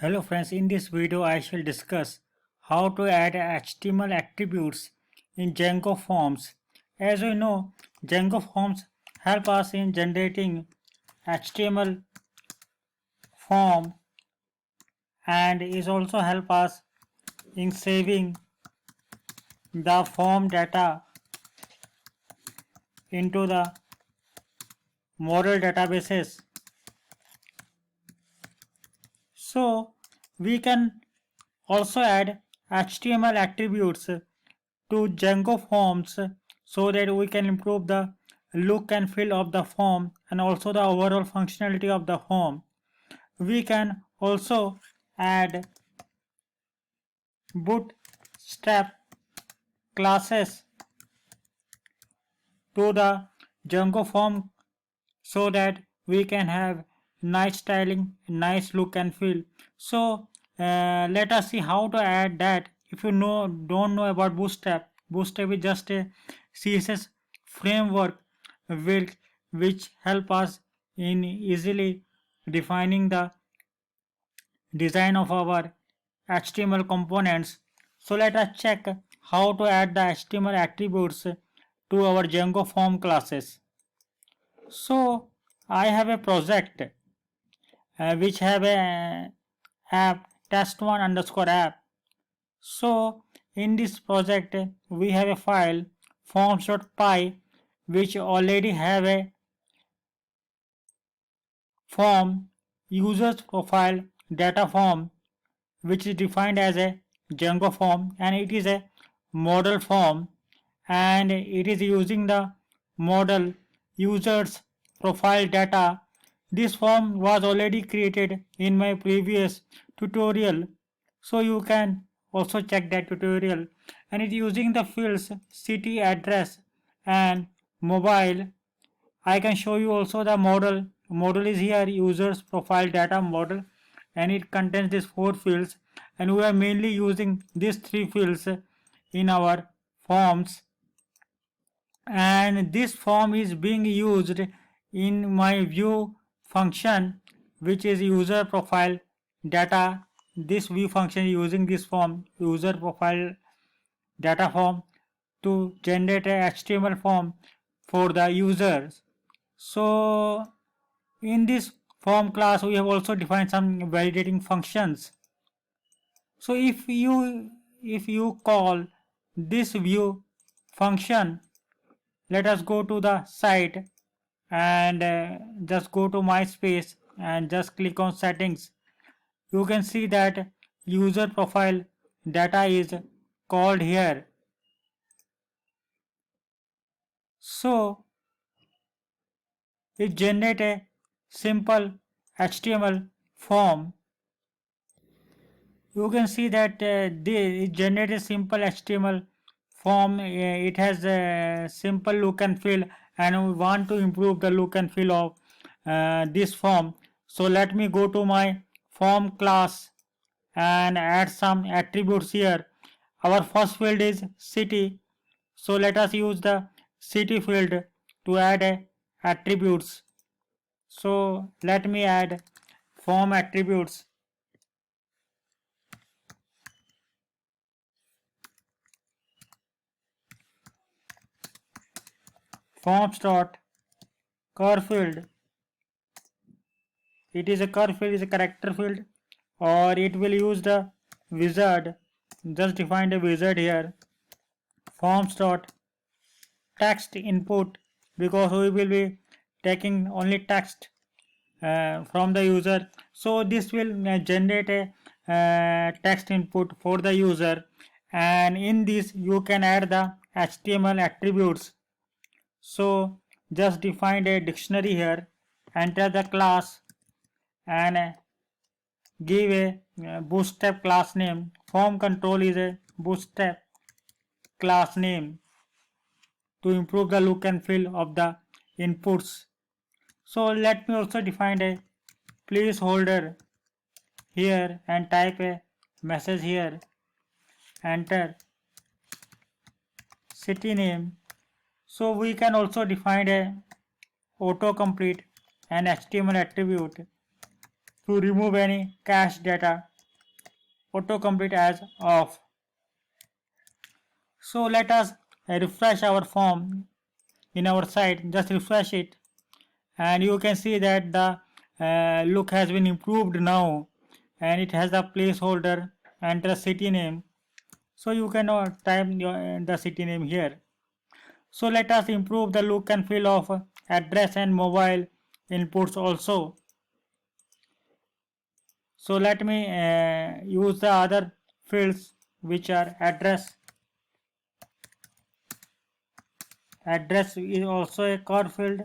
Hello friends, in this video I shall discuss how to add HTML attributes in Django forms. As we know, Django forms help us in generating HTML form and is also help us in saving the form data into the model databases. So we can also add HTML attributes to Django forms so that we can improve the look and feel of the form and also the overall functionality of the form. We can also add bootstrap classes to the Django form so that we can have nice styling, nice look and feel. So let us see how to add that. If you don't know about bootstrap is just a CSS framework which help us in easily defining the design of our HTML components. So let us check how to add the HTML attributes to our Django form classes. So I have a project which have a app test1 underscore app. So in this project we have a file forms.py which already have a form users profile data form which is defined as a Django form, and it is a model form and it is using the model users profile data. This form was already created in my previous tutorial, so you can also check that tutorial, and it using the fields city, address and mobile. I can show you also the model. Model is here users profile data model, and it contains these 4 fields, and we are mainly using these 3 fields in our forms, and this form is being used in my view function which is user profile data. This view function is using this form user profile data form to generate a HTML form for the users. So in this form class we have also defined some validating functions. So if you call this view function, let us go to the site and just go to MySpace and just click on settings. You can see that user profile data is called here. So it generates a simple HTML form. You can see that it generates a simple HTML form. It has a simple look and feel, and we want to improve the look and feel of this form. So let me go to my form class and add some attributes here. Our first field is city, so let us use the city field to add attributes. So let me add form attributes. Forms dot curve field. It is a curve field, is a character field, or it will use the wizard. Just define a wizard here. Forms dot text input, because we will be taking only text from the user. So this will generate a text input for the user, and in this you can add the HTML attributes. So just define a dictionary here, enter the class and give a bootstrap class name. Form control is a bootstrap class name to improve the look and feel of the inputs. So let me also define a placeholder here and type a message here. Enter city name. So we can also define a autocomplete and HTML attribute to remove any cache data autocomplete as off. So let us refresh our form in our site. Just refresh it and you can see that the look has been improved now, and it has a placeholder and the city name. So you can type the city name here. So let us improve the look and feel of address and mobile inputs also. So let me use the other fields which are address. Address is also a core field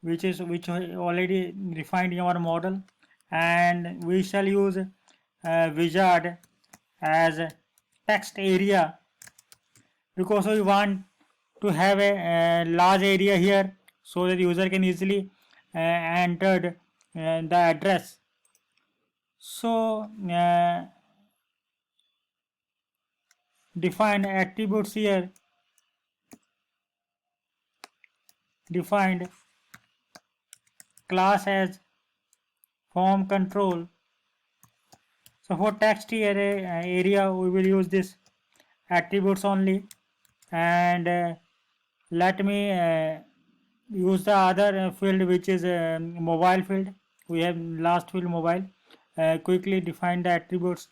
which already defined in our model, and we shall use wizard as text area because we want to have a large area here so that user can easily enter the address. So define attributes here. Defined class as form control. So for text area we will use this attributes only, and let me use the other field which is mobile field. We have last field mobile. Quickly define the attributes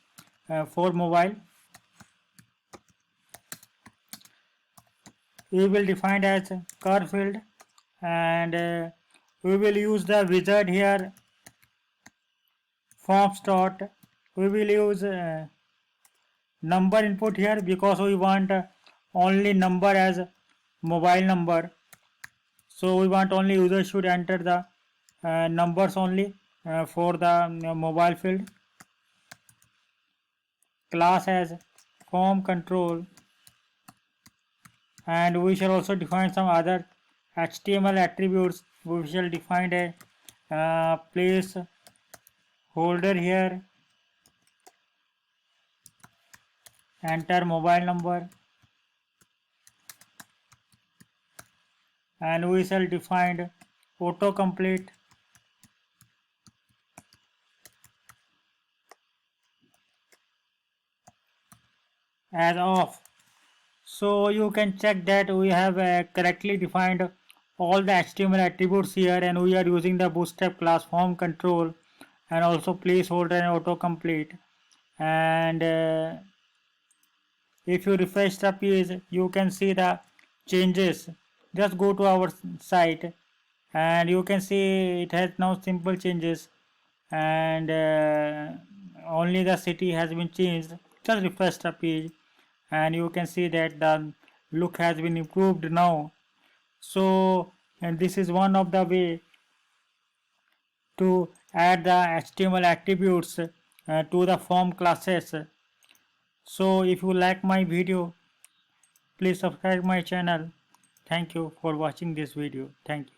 for mobile. We will define as car field, and we will use the wizard here. Forms dot. We will use number input here because we want only number as mobile number. So we want only user should enter the numbers only for the mobile field. Class as form control, and we shall also define some other HTML attributes. We shall define a place holder here, enter mobile number, and we shall define autocomplete as off. So you can check that we have correctly defined all the HTML attributes here, and we are using the bootstrap class form control and also placeholder and autocomplete. And if you refresh the page you can see the changes. Just go to our site and you can see it has now simple changes, and only the city has been changed. Just refresh the page and you can see that the look has been improved now. So, and this is one of the way to add the HTML attributes to the form classes. So if you like my video, please subscribe my channel. Thank you for watching this video. Thank you.